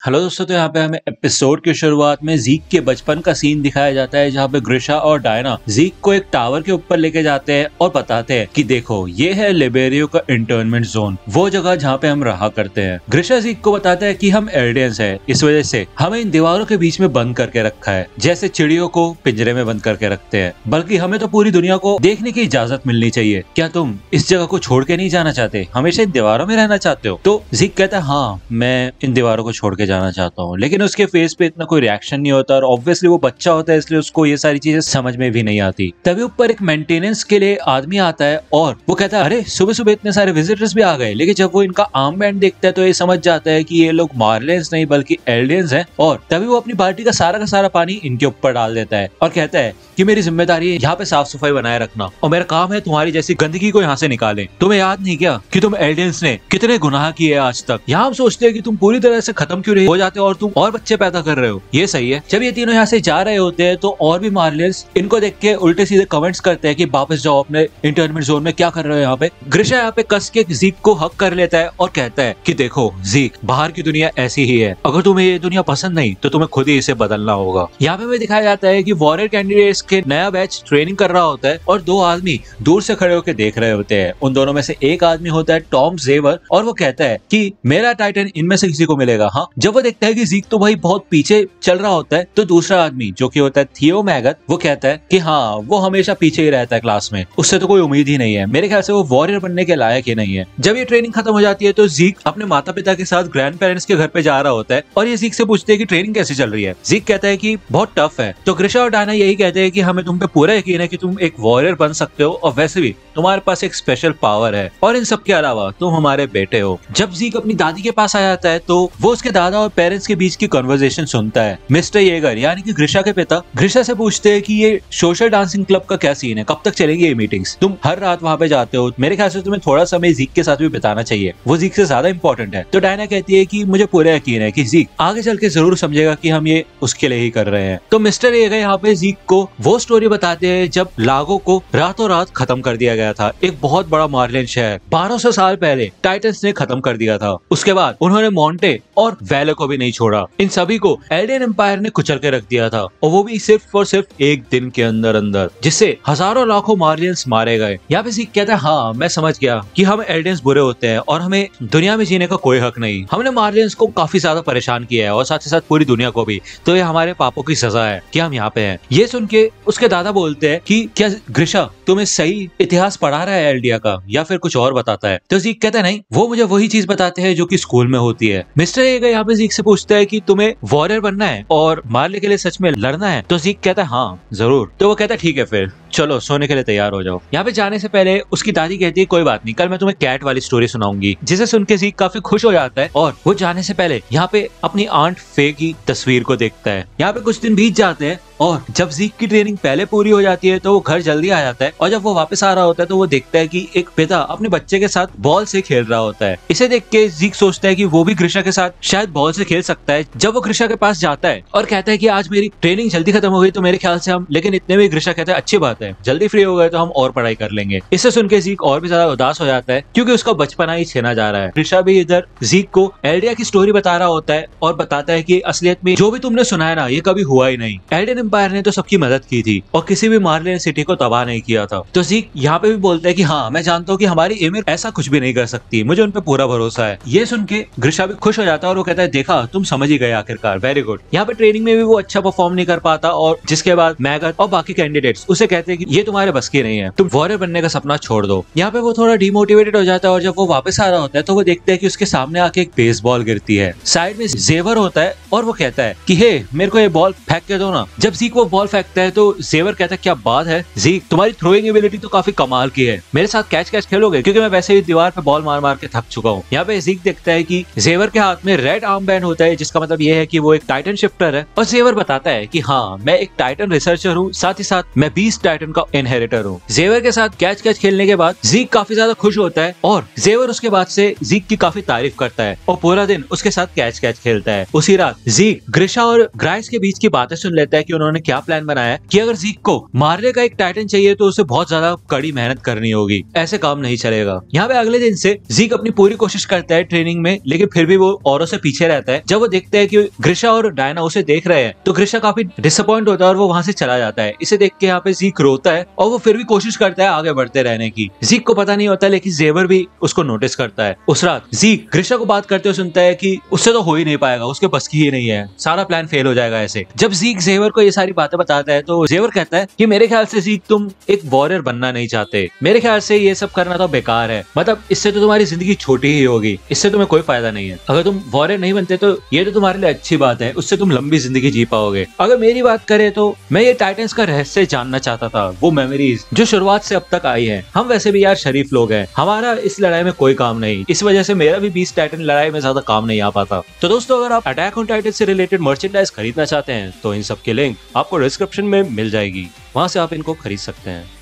Hello दोस्तों, तो यहाँ पे हमें एपिसोड की शुरुआत में जीक के बचपन का सीन दिखाया जाता है, जहाँ पे ग्रिशा और डायना जीक को एक टावर के ऊपर लेके जाते हैं और बताते हैं कि देखो ये है लिबेरियो का इंटर्नमेंट जोन, वो जगह जहाँ पे हम रहा करते हैं। ग्रिशा जीक को बताता है कि हम एल्डियंस हैं, इस वजह से हमें इन दीवारों के बीच में बंद करके रखा है, जैसे चिड़ियों को पिंजरे में बंद करके रखते हैं, बल्कि हमें तो पूरी दुनिया को देखने की इजाजत मिलनी चाहिए। क्या तुम इस जगह को छोड़ के नहीं जाना चाहते, हमेशा इन दीवारों में रहना चाहते हो? तो जीक कहता है हाँ, मैं इन दीवारों को छोड़ के जाना चाहता हूँ, लेकिन उसके फेस पे इतना कोई रिएक्शन नहीं होता और ऑब्वियसली वो बच्चा होता है, इसलिए उसको ये सारी चीजें समझ में भी नहीं आती। तभी ऊपर एक मेंटेनेंस के लिए आदमी आता है और वो कहता है अरे सुबह सुबह इतने सारे विजिटर्स भी आ गए, लेकिन जब वो इनका आर्म बैंड देखता है तो ये समझ जाता है कि ये लोग मार्लियंस नहीं बल्कि एल्डियंस हैं, और तभी वो अपनी बाल्टी का सारा पानी इनके ऊपर डाल देता है और कहता है कि मेरी जिम्मेदारी है यहाँ पे साफ सफाई बनाए रखना और मेरा काम है तुम्हारी जैसी गंदगी को यहाँ से निकालें। तुम्हें याद नहीं क्या कि तुम एल्डियंस ने कितने गुनाह किए आज तक? यहाँ हम सोचते हैं कि तुम पूरी तरह से खत्म क्यों नहीं हो जाते और तुम और बच्चे पैदा कर रहे हो, ये सही है। जब ये तीनों यहाँ से जा रहे होते हैं तो और भी मार्लियंस इनको देख के उल्टे सीधे कमेंट्स करते हैं कि वापस जाओ अपने इंटरमेंट जोन में, क्या कर रहे हो यहाँ पे। ग्रिशा यहाँ पे कस के जीक को हक कर लेता है और कहता है कि देखो जीक, बाहर की दुनिया ऐसी ही है, अगर तुम्हें ये दुनिया पसंद नहीं तो तुम्हें खुद ही इसे बदलना होगा। यहाँ पे हमें दिखाया जाता है कि वॉरियर कैंडिडेट्स के नया बैच ट्रेनिंग कर रहा होता है और दो आदमी दूर से खड़े होकर देख रहे होते हैं। उन दोनों में से एक आदमी होता है टॉम जेवर और वो कहता है कि मेरा टाइटन इनमें से किसी को मिलेगा। हाँ, जब वो देखता है कि जीक तो भाई बहुत पीछे चल रहा होता है तो दूसरा आदमी जो कि होता है थियो मैगत, वो कहता है कि हाँ, वो हमेशा पीछे ही रहता है क्लास में, उससे तो कोई उम्मीद ही नहीं है, मेरे ख्याल से वो वॉरियर बनने के लायक ही नहीं है। जब ये ट्रेनिंग खत्म हो जाती है तो जीक अपने माता पिता के साथ ग्रैंड पेरेंट्स के घर पे जा रहा होता है और ये जीक से पूछते हैं कि ट्रेनिंग कैसी चल रही है। जीक कहता है कि बहुत टफ है। तो ग्रिशा और डायना यही कहते हैं कि हमें तुम पे पूरा यकीन है कि तुम एक वॉरियर बन सकते हो और वैसे भी तुम्हारे पास एक स्पेशल पावर है और इन सब के अलावा तुम हमारे बेटे हो। जब जीक अपनी दादी के पास आ जाता है तो वो उसके दादा और पेरेंट्स के बीच की कन्वर्सेशन सुनता है। मिस्टर येगर यानी कि ग्रिशा के पिता ग्रिशा से पूछते हैं कि ये सोशल डांसिंग क्लब का क्या सीन है, कब तक चलेंगी ये मीटिंग्स? तुम हर रात वहाँ पे जाते हो, मेरे ख्याल से तुम्हें थोड़ा समय जीक के साथ भी बिताना चाहिए, वो जीक से ज्यादा इंपॉर्टेंट है। तो डायना कहती है कि मुझे पूरा यकीन है कि जीक आगे चल के जरूर समझेगा कि हम ये उसके लिए ही कर रहे हैं। तो मिस्टर येगर यहाँ पे जीक को वो स्टोरी बताते हैं जब लागो को रातों रात खत्म कर दिया गया था। एक बहुत बड़ा मार्लियन शहर 1200 साल पहले टाइटन्स ने खत्म कर दिया था। उसके बाद उन्होंने मोंटे और वैले को भी नहीं छोड़ा, इन सभी को एल्डियन एम्पायर ने कुचल के रख दिया था और वो भी सिर्फ और सिर्फ एक दिन के अंदर अंदर, जिससे हजारों लाखों मार्लियंस मारे गए। यहाँ पे जीक कहता है हाँ, मैं समझ गया कि हम एल्डियंस बुरे होते हैं और हमें दुनिया में जीने का कोई हक नहीं। हमने मार्लियंस को काफी ज्यादा परेशान किया है और साथ ही साथ पूरी दुनिया को भी, तो ये हमारे पापों की सजा है कि हम यहाँ पे हैं। ये सुन के उसके दादा बोलते हैं कि क्या ग्रिशा तुम्हें सही इतिहास पढ़ा रहा है एल्डिया का या फिर कुछ और बताता है? तो जीक कहता है नहीं, वो मुझे वही चीज बताते हैं जो कि स्कूल में होती है। मिस्टर येगर यहाँ पे जीक से पूछता है कि तुम्हें वॉरियर बनना है और मारने के लिए सच में लड़ना है? तो जीक कहता है हाँ जरूर। तो वो कहता है ठीक है, फिर चलो सोने के लिए तैयार हो जाओ। यहाँ पे जाने से पहले उसकी दादी कहती है कोई बात नहीं, कल मैं तुम्हें कैट वाली स्टोरी सुनाऊंगी, जिसे सुन के जीक काफी खुश हो जाता है और वो जाने से पहले यहाँ पे अपनी आंट फे की तस्वीर को देखता है। यहाँ पे कुछ दिन बीत जाते हैं और जब जीक की ट्रेनिंग पहले पूरी हो जाती है तो वो घर जल्दी आ जाता है और जब वो वापस आ रहा होता है तो वो देखता है कि एक पिता अपने बच्चे के साथ बॉल से खेल रहा होता है। इसे देख के जीक सोचता है कि वो भी ग्रिशा के साथ शायद बॉल से खेल सकता है। जब वो ग्रिशा के पास जाता है और कहता है कि आज मेरी ट्रेनिंग जल्दी खत्म हो गई तो मेरे ख्याल से हम, लेकिन इतने में ग्रिशा कहता है अच्छी बात है, जल्दी फ्री हो गए तो हम और पढ़ाई कर लेंगे। इसे सुन के जीक और भी ज्यादा उदास हो जाता है क्योंकि उसका बचपना ही छीना जा रहा है। ग्रिशा भी इधर जीक को एल्डिया की स्टोरी बता रहा होता है और बताता है कि असलियत में जो भी तुमने सुना है ना, ये कभी हुआ ही नहीं। एल्डियन एम्पायर ने तो सबकी मदद की थी और किसी भी मार्लियन सिटी को तबाह नहीं किया था। तो जीक यहाँ पे भी बोलता है कि हाँ, मैं जानता हूँ कि हमारी एमिर ऐसा कुछ भी नहीं कर सकती, मुझे उन पे पूरा भरोसा है। ये सुन के ग्रिशा भी खुश हो जाता है और वो कहता है देखा, तुम समझ ही गए आखिरकार, वेरी गुड। यहाँ पे ट्रेनिंग में भी वो अच्छा परफॉर्म नहीं कर पाता और जिसके बाद मैगत और बाकी कैंडिडेट्स उसे कहते हैं कि ये तुम्हारे बस की नहीं है, तुम वॉरियर बनने का सपना छोड़ दो। यहाँ पे वो थोड़ा डिमोटिवेटेड हो जाता है और जब वो वापस आ रहा होता है तो वो देखते हैं कि उसके सामने आके एक बेसबॉल गिरती है। साइड में जेवर होता है और वो कहता है कि हे, मेरे को ये बॉल फेंक के दो ना। जब जीक वो बॉल फेंकता है तो जेवर कहता है क्या बात है जीक, तुम्हारी थ्रोइंग एबिलिटी तो काफी कमाल की है, मेरे साथ कैच खेलोगे? क्योंकि मैं वैसे ही दीवार पे बॉल मार मार के थक चुका हूँ। यहाँ पे जीक देखता है कि जेवर के हाथ में रेड आर्म बैंड होता है, जिसका मतलब ये है कि वो एक टाइटन शिफ्टर है। और जेवर बताता है कि हाँ, मैं एक टाइटन रिसर्चर हूँ, साथ ही साथ मैं 20 टाइटन का इनहेरिटर हूँ। जेवर के साथ कैच खेलने के बाद जीक काफी ज्यादा खुश होता है और जेवर उसके बाद से जीक की काफी तारीफ करता है और पूरा दिन उसके साथ कैच खेलता है। उसी रात जीक ग्रिशा और ग्राइस के बीच की बातें सुन लेता है कि उन्होंने क्या प्लान बनाया है कि अगर जीक को मारने का एक टाइटन चाहिए तो उसे बहुत ज्यादा कड़ी मेहनत करनी होगी, ऐसे काम नहीं चलेगा। यहाँ पे अगले दिन से जीक अपनी पूरी कोशिश करता है ट्रेनिंग में, लेकिन फिर भी वो औरों से पीछे रहता है। जब वो देखता है कि ग्रिशा और डायना उसे देख रहे हैं तो ग्रिशा काफी डिसअपॉइंट होता है और वो वहां से चला जाता है। इसे देख के यहाँ पे जीक रोता है और वो फिर भी कोशिश करता है आगे बढ़ते रहने की। जीक को पता नहीं होता लेकिन जेवर भी उसको नोटिस करता है। उस रात जीक ग्रिशा को बात करते हुए सुनता है कि उससे तो हो ही नहीं पाएगा, उसके बस की ही नहीं है, सारा प्लान फेल हो जाएगा ऐसे। जब जीक जेवर को ये सारी बातें बताता है तो जेवर कहता है कि मेरे ख्याल से जीक तुम एक वॉरियर बनना नहीं चाहते, मेरे ख्याल से ये सब करना तो बेकार है, मतलब इससे तो तुम्हारी जिंदगी छोटी ही होगी, इससे तुम्हें कोई फायदा नहीं है। अगर तुम वॉरियर नहीं बनते तो ये तो तुम्हारे लिए अच्छी बात है, उससे तुम लंबी जिंदगी जी पाओगे। अगर मेरी बात करें तो मैं ये टाइटन्स का रहस्य जानना चाहता था, वो मेमोरीज जो शुरुआत से अब तक आई है। हम वैसे भी यार शरीफ लोग हैं, हमारा इस लड़ाई में कोई काम नहीं, इस वजह से मेरा भी 20 टाइटन लड़ाई में ज्यादा काम नहीं आ पाता। तो दोस्तों अगर आप अटैक ऑन टाइटन से रिलेटेड मर्चेंडाइज खरीदना चाहते हैं तो इन सब के लिंक आपको डिस्क्रिप्शन में मिल जाएगी, वहां से आप इनको खरीद सकते हैं।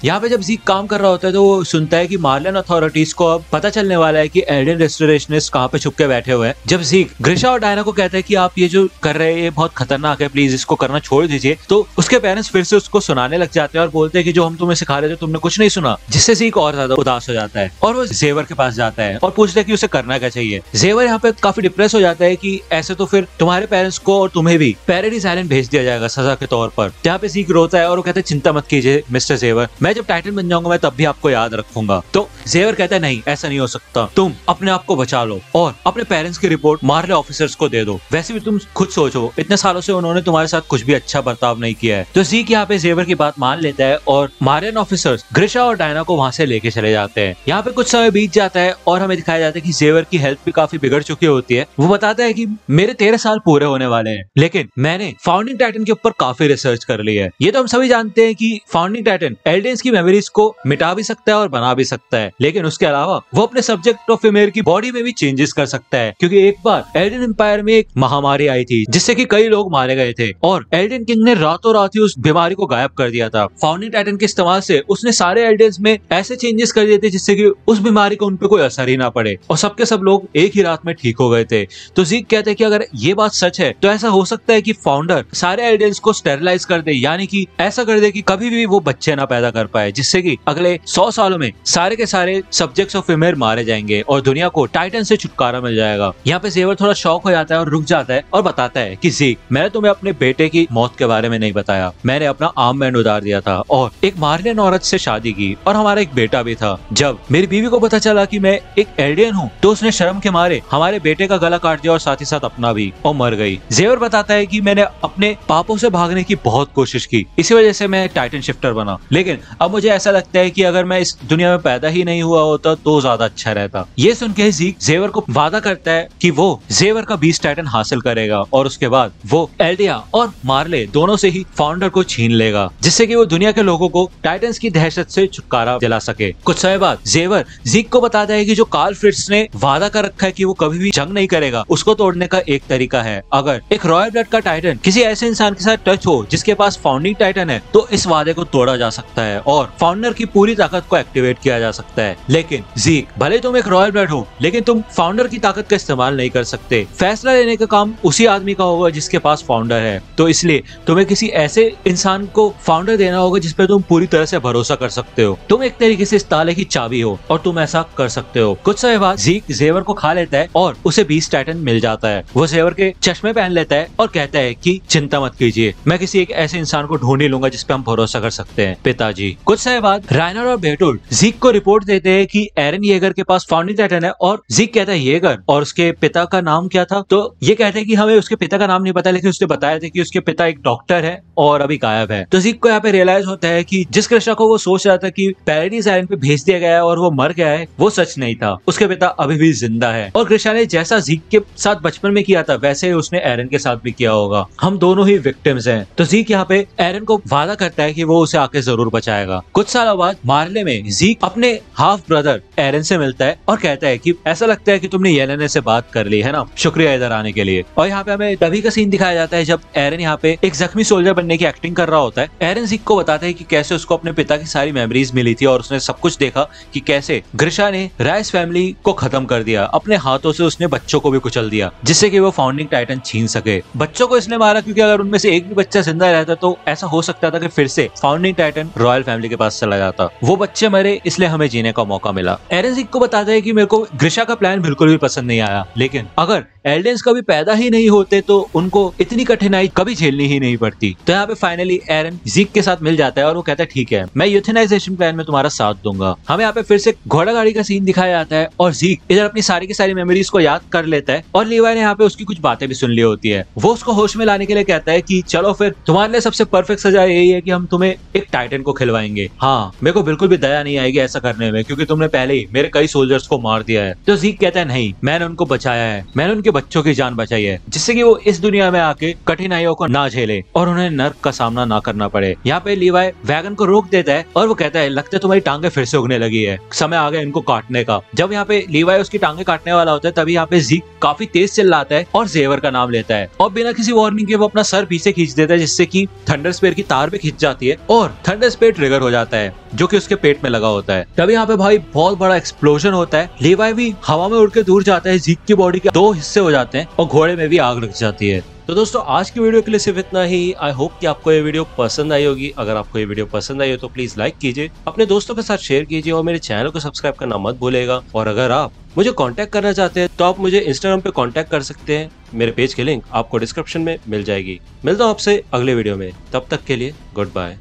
यहाँ पे जब जीक काम कर रहा होता है तो वो सुनता है कि मार्लियन अथॉरिटीज को अब पता चलने वाला है कि एल्डेन रेस्टोरेशनिस्ट कहाँ पे छुप के बैठे हुए हैं। जब जीक ग्रिशा और डायना को कहता है कि आप ये जो कर रहे हैं ये बहुत खतरनाक है, प्लीज इसको करना छोड़ दीजिए, तो उसके पेरेंट्स फिर से उसको सुनाने लग जाते हैं और बोलते हैं कि जो हम तुम्हें सिखा रहे थे तुमने कुछ नहीं सुना, जिससे जीक और ज्यादा उदास हो जाता है और वो जेवर के पास जाता है और पूछता है कि उसे करना क्या चाहिए। जेवर यहाँ पे काफी डिप्रेस हो जाता है कि ऐसे तो फिर तुम्हारे पेरेंट्स को और तुम्हें भी पैराडाइज आइलैंड भेज दिया जाएगा सजा के तौर पर। जहाँ पे जीक रोता है और वो कहता है चिंता मत कीजिए मिस्टर जेवर, मैं जब टाइटन बन जाऊंगा मैं तब भी आपको याद रखूंगा। तो जेवर कहता है नहीं ऐसा नहीं हो सकता, तुम अपने आप को बचा लो और अपने पेरेंट्स की रिपोर्ट मार्ले ऑफिसर्स को दे दो, वैसे भी तुम खुद सोचो इतने सालों से उन्होंने तुम्हारे साथ कुछ भी अच्छा बर्ताव नहीं किया है। तो जीक यहाँ पे जेवर की बात मान लेता है और मार्लियन ऑफिसर्स ग्रिशा और डायना को वहां से लेके चले जाते हैं। यहाँ पे कुछ समय बीत जाता है और हमें दिखाया जाता है कि जेवर की हेल्थ भी काफी बिगड़ चुकी होती है। वो बताता है कि मेरे 13 साल पूरे होने वाले हैं, लेकिन मैंने फाउंडिंग टाइटन के ऊपर काफी रिसर्च कर ली है। ये तो हम सभी जानते हैं कि फाउंडिंग टाइटन एल्डेंस की मेमोरीज को मिटा भी सकता है और बना भी सकता है, लेकिन उसके अलावा वो अपने सब्जेक्ट ऑफ इमेर की बॉडी में भी चेंजेस कर सकता है, क्योंकि एक बार एल्डेन एम्पायर में एक महामारी आई थी जिससे कि कई लोग मारे गए थे और एल्डेन किंग ने रातों रात ही उस बीमारी को गायब कर दिया था। फाउंडिंग टाइटन के इस्तेमाल से उसने सारे एल्डेंस में ऐसे चेंजेस कर दिए थे जिससे कि उस बीमारी को उन पे कोई असर ही ना पड़े और सबके सब लोग एक ही रात में ठीक हो गए थे। तो जीक कहते हैं कि अगर ये बात सच है तो ऐसा हो सकता है कि फाउंडर सारे एल्डेंस को स्टेरिलाइज कर दे, यानी कि ऐसा कर दे कि कभी भी वो बच्चे ना पैदा कर पाए, जिससे कि अगले 100 सालों में सारे के सारे सब्जेक्ट्स ऑफ इमेर मारे जाएंगे और दुनिया को टाइटन से छुटकारा मिल जाएगा। यहाँ पे जेवर थोड़ा शॉक हो जाता है और रुक जाता है और बताता है कि जीक मैंने तुम्हें अपने बेटे की मौत के बारे में नहीं बताया, मैंने अपना आर्म बैंड उतार दिया था और एक मार्लियन औरत से शादी की और हमारा एक बेटा भी था। जब मेरी बीवी को पता चला कि मैं एक एल्डियन हूँ तो उसने शर्म के मारे हमारे बेटे का गला काट दिया और साथ ही साथ अपना भी, और मर गई। जेवर बताता है कि मैंने अपने पापों से भागने की बहुत कोशिश की, इसी वजह से मैं टाइटन शिफ्टर बना, लेकिन अब मुझे ऐसा लगता है कि अगर मैं इस दुनिया में पैदा ही नहीं हुआ होता तो ज्यादा अच्छा रहता। ये सुन के जीक जेवर को वादा करता है कि वो जेवर का 20 टाइटन हासिल करेगा और उसके बाद वो एल्डिया और मार्ले दोनों से ही फाउंडर को छीन लेगा, जिससे कि वो दुनिया के लोगों को टाइटन्स की दहशत से छुटकारा दिला सके। कुछ समय बाद जेवर जीक को बताता है कि जो कार्ल फ्रिट्ज ने वादा कर रखा है कि वो कभी भी जंग नहीं करेगा, उसको तोड़ने का एक तरीका है। अगर एक रॉयल ब्लड का टाइटन किसी ऐसे इंसान के साथ टच हो जिसके पास फाउंडिंग टाइटन है तो इस वादे को तोड़ा जा सकता है और फाउंडर की पूरी ताकत को एक्टिवेट किया जा सकता है। लेकिन जीक भले तुम एक रॉयल ब्लड हो लेकिन तुम फाउंडर की ताकत का इस्तेमाल नहीं कर सकते, फैसला लेने का काम उसी आदमी का होगा जिसके पास फाउंडर है, तो इसलिए तुम्हें किसी ऐसे इंसान को फाउंडर देना होगा जिसपे तुम पूरी तरह से भरोसा कर सकते हो। तुम एक तरीके से इस ताले की चाबी हो और तुम ऐसा कर सकते हो। कुछ समय बाद जीक जेवर को खा लेता है और उसे 20 टाइटन मिल जाता है। वो जेवर के चश्मे पहन लेता है और कहता है कि चिंता मत कीजिए, मैं किसी एक ऐसे इंसान को ढूंढ ही लूंगा जिसपे हम भरोसा कर सकते हैं, पिताजी। कुछ समय बाद राइनर और बेटुल जीक को रिपोर्ट देते हैं कि एरन येगर के पास फाउंडिंग टाइटन है और जीक कहता है येगर और उसके पिता का नाम क्या था, तो ये कहते हैं कि हमें उसके पिता का नाम नहीं पता, लेकिन उसने बताया था कि उसके पिता एक डॉक्टर है और अभी गायब है। तो जीक को यहाँ पे रियलाइज होता है कि जिस कृष्णा को वो सोच रहा था कि पैराडाइज आइलैंड पे भेज दिया गया है और वो मर गया है, वो सच नहीं था, उसके पिता अभी भी जिंदा है और कृष्णा ने जैसा जीक के साथ बचपन में किया था वैसे ही उसने एरन के साथ भी किया होगा। हम दोनों ही विक्टिम्स हैं। तो जीक यहाँ पे एरन को वादा करता है कि वो उसे आके जरूर बचाएगा। जाएगा। कुछ सालों बाद मार्ले में ज़ीक अपने हाफ ब्रदर एरन से मिलता है और कहता है कि ऐसा लगता है कि तुमने येलेना से बात कर ली है ना, शुक्रिया इधर आने के लिए। और यहाँ पे हमें तभी का सीन दिखाया जाता है जब एरन यहाँ पे एक जख्मी सोल्जर बनने की एक्टिंग कर रहा होता है। एरन ज़ीक को बताता है कि कैसे उसको अपने पिता की सारी मेमोरीज मिली थी और उसने सब कुछ देखा कि कैसे ग्रिशा ने राइस फैमिली को खत्म कर दिया, अपने हाथों से उसने बच्चों को भी कुचल दिया जिससे कि वो फाउंडिंग टाइटन छीन सके। बच्चों को इसलिए मारा क्योंकि अगर उनमें से एक भी बच्चा जिंदा रहता तो ऐसा हो सकता था कि फिर से फाउंडिंग टाइटन रॉयल फैमिली के पास चला जाता। वो बच्चे मरे इसलिए हमें जीने का मौका मिला। एरन ज़ीक को बताता है कि मेरे को ग्रिशा का प्लान बिल्कुल भी पसंद नहीं आया, लेकिन अगर एल्डेंस कभी पैदा ही नहीं होते तो उनको इतनी कठिनाई कभी झेलनी ही नहीं पड़ती। तो यहाँ पे फाइनली एरन ज़ीक के साथ मिल जाता है और वो कहता है ठीक है, मैं यूथेनाइजेशन प्लान में तुम्हारा साथ दूंगा। हमें यहाँ पे फिर से घोड़ा गाड़ी का सीन दिखाया जाता है और ज़ीक इधर अपनी सारी की सारी मेमोरीज को याद कर लेता है और लीवाई ने यहाँ पे उसकी कुछ बातें भी सुन ली होती है। वो उसको होश में लाने के लिए कहता है कि चलो फिर तुम्हारे लिए सबसे परफेक्ट सजा यही है कि हम तुम्हें एक टाइटन को खिलवाएंगे। हाँ, मेरे को बिल्कुल भी दया नहीं आएगी ऐसा करने में क्योंकि तुमने पहले ही मेरे कई सोल्जर्स को मार दिया है। तो ज़ीक कहता है नहीं, मैंने उनको बचाया है, मैंने उनके बच्चों की जान बचाई है जिससे कि वो इस दुनिया में आके कठिनाइयों को ना झेले और उन्हें नर्क का सामना ना करना पड़े। यहाँ पे लीवाई वैगन को रोक देता है और वो कहता है लगता है तुम्हारी टांगे फिर से उगने लगी है, समय आ गया इनको काटने का। जब यहाँ पे लीवाई उसकी टांगे काटने वाला होता है तभी यहाँ पे ज़ीक काफी तेज चिल्लाता है और ज़ेवर का नाम लेता है और बिना किसी वार्निंग के वो अपना सर पीछे खींच देता है जिससे कि थंडर स्पेयर की तार भी खिंच जाती है और थंडर स्पेयर ट्रिगर हो जाता है जो कि उसके पेट में लगा होता है। तभी यहाँ पे भाई बहुत बड़ा एक्सप्लोजन होता है, लीवाई भी हवा में उड़ के दूर जाता है, ज़ीक की बॉडी के 2 हिस्से हो जाते हैं और घोड़े में भी आग लग जाती है। तो दोस्तों आज की वीडियो के लिए सिर्फ इतना ही। आई होप कि आपको ये वीडियो पसंद आई होगी। अगर आपको ये वीडियो पसंद आई हो तो प्लीज लाइक कीजिए, अपने दोस्तों के साथ शेयर कीजिए और मेरे चैनल को सब्सक्राइब करना मत भूलेगा। और अगर आप मुझे कांटेक्ट करना चाहते हैं तो आप मुझे इंस्टाग्राम पे कांटेक्ट कर सकते हैं, मेरे पेज की लिंक आपको डिस्क्रिप्शन में मिल जाएगी। मिलता हूँ आपसे अगले वीडियो में, तब तक के लिए गुड बाय।